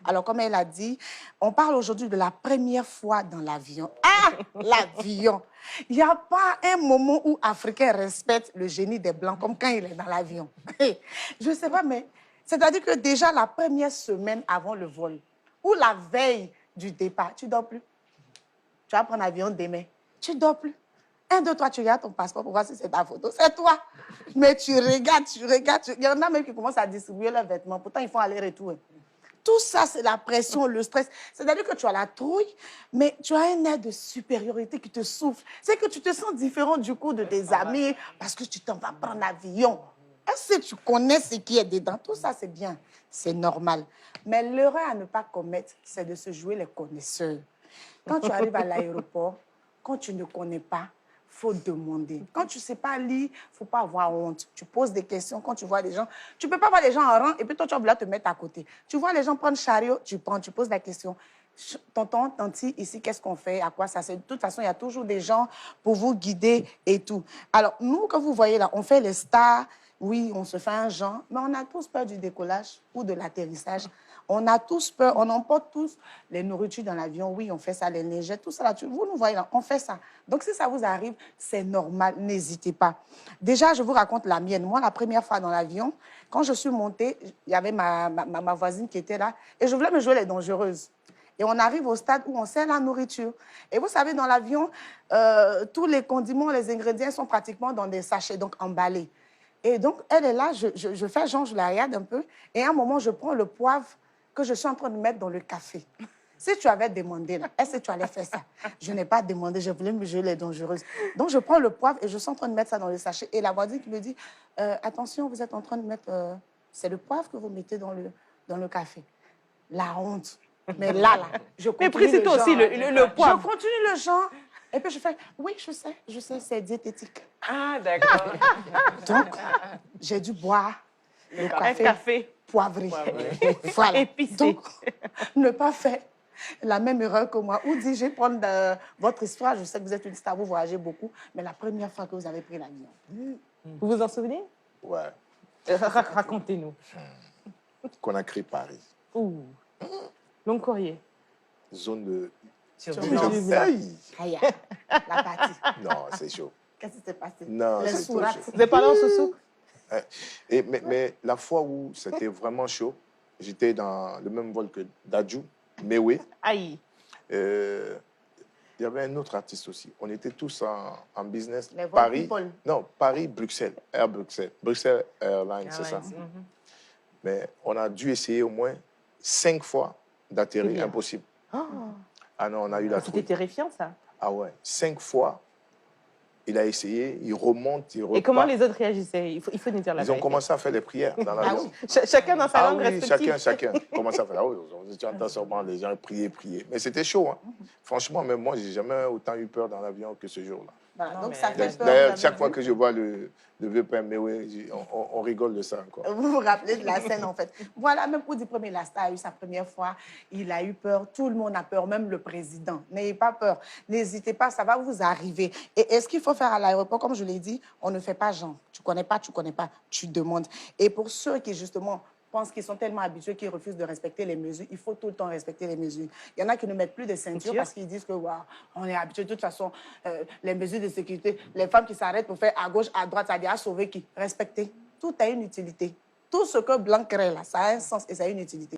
Alors, comme elle a dit, on parle aujourd'hui de la première fois dans l'avion. Ah, l'avion! Il n'y a pas un moment où Africain respecte le génie des Blancs comme quand il est dans l'avion. Je ne sais pas, mais c'est-à-dire que déjà la première semaine avant le vol ou la veille du départ, tu ne dors plus. Tu vas prendre l'avion demain. Tu ne dors plus. 1, 2, 3, tu regardes ton passeport pour voir si c'est ta photo. C'est toi. Mais tu regardes, tu regardes. Il y en a même qui commencent à distribuer leurs vêtements. Pourtant, ils font aller-retour. Tout ça, c'est la pression, le stress. C'est-à-dire que tu as la trouille, mais tu as un air de supériorité qui te souffle. C'est que tu te sens différent du coup de tes amis parce que tu t'en vas prendre l'avion. Est-ce que tu connais ce qui est dedans? Tout ça, c'est bien. C'est normal. Mais l'erreur à ne pas commettre, c'est de se jouer les connaisseurs. Quand tu arrives à l'aéroport, quand tu ne connais pas, il faut demander. Quand tu ne sais pas lire, il ne faut pas avoir honte. Tu poses des questions quand tu vois des gens. Tu ne peux pas voir les gens en rang et puis toi, tu vas vouloir te mettre à côté. Tu vois les gens prendre chariot, tu prends, tu poses la question. Tonton, tanti, ici, qu'est-ce qu'on fait? À quoi ça sert? De toute façon, il y a toujours des gens pour vous guider et tout. Alors, nous, quand vous voyez là, on fait les stars. Oui, on se fait un genre, mais on a tous peur du décollage ou de l'atterrissage. On a tous peur, on emporte tous les nourritures dans l'avion. Oui, on fait ça, les lingettes, tout ça. Là, vous nous voyez là, on fait ça. Donc, si ça vous arrive, c'est normal, n'hésitez pas. Déjà, je vous raconte la mienne. Moi, la première fois dans l'avion, quand je suis montée, il y avait ma voisine qui était là et je voulais me jouer les dangereuses. Et on arrive au stade où on sert la nourriture. Et vous savez, dans l'avion, tous les condiments, les ingrédients sont pratiquement dans des sachets, donc emballés. Et donc, elle est là, je fais genre, je la regarde un peu. Et à un moment, je prends le poivre que je suis en train de mettre dans le café. Si tu avais demandé, est-ce que tu allais faire ça? Je n'ai pas demandé, je voulais me jouer les dangereuses. Donc, je prends le poivre et je suis en train de mettre ça dans le sachet. Et la voisine qui me dit, attention, vous êtes en train de mettre... c'est le poivre que vous mettez dans le café. La honte. Mais là, je continue. Mais précise-toi aussi le poivre. Je continue le genre. Et puis je fais, oui, je sais, c'est diététique. Ah, d'accord. Donc, j'ai dû boire le café poivré. Voilà. Épicé. Donc, ne pas faire la même erreur que moi. Ou dis, je vais prendre votre histoire. Je sais que vous êtes une star, vous voyagez beaucoup, mais la première fois que vous avez pris l'avion. Vous vous en souvenez? Ouais. Racontez-nous. Conakry, Paris. Ouh. Long courrier. Zone de... Turbulence. Aïe, la partie. Non, c'est chaud. Qu'est-ce qui s'est passé? Non, Les c'est trop sourates. chaud. Vous êtes parlé en sous-sous? Mais la fois où c'était vraiment chaud, j'étais dans le même vol que Dadju, Mewe. Aïe. Il y avait un autre artiste aussi. On était tous en business. Les vols Paris, people. non, Paris-Bruxelles, Air Bruxelles. Bruxelles Airlines, c'est ça. Mais on a dû essayer au moins 5 fois d'atterrir. Impossible. Oh. Ah non, on a eu la C'était trouille. terrifiant, ça. Ah ouais, 5 fois. Il a essayé, il remonte, il repart. Et comment les autres réagissaient? Il faut nous dire la Ils ont vérité. commencé à faire les prières dans l'avion. Chacun dans sa langue oui, respective. chacun commence à faire. Ah oui, tu entends sûrement les gens prier. Mais c'était chaud. Hein. Franchement, même moi, j'ai jamais autant eu peur dans l'avion que ce jour-là. Voilà, donc ça fait peur. D'ailleurs, chaque fois que je vois le vieux père Mewe, on rigole de ça encore. Vous vous rappelez de la scène, en fait. Voilà, même pour dire premier, la star a eu sa première fois. Il a eu peur. Tout le monde a peur, même le président. N'ayez pas peur. N'hésitez pas, ça va vous arriver. Et ce qu'il faut faire à l'aéroport, comme je l'ai dit, on ne fait pas genre. Tu connais pas, tu demandes. Et pour ceux qui, justement, pensent qu'ils sont tellement habitués qu'ils refusent de respecter les mesures, il faut tout le temps respecter les mesures. Il y en a qui ne mettent plus de ceinture parce qu'ils disent que wow, on est habitué. De toute façon, les mesures de sécurité, les femmes qui s'arrêtent pour faire à gauche, à droite, ça dit à sauver qui? Respecter. Tout a une utilité. Tout ce que Blanc crée là, ça a un sens et ça a une utilité.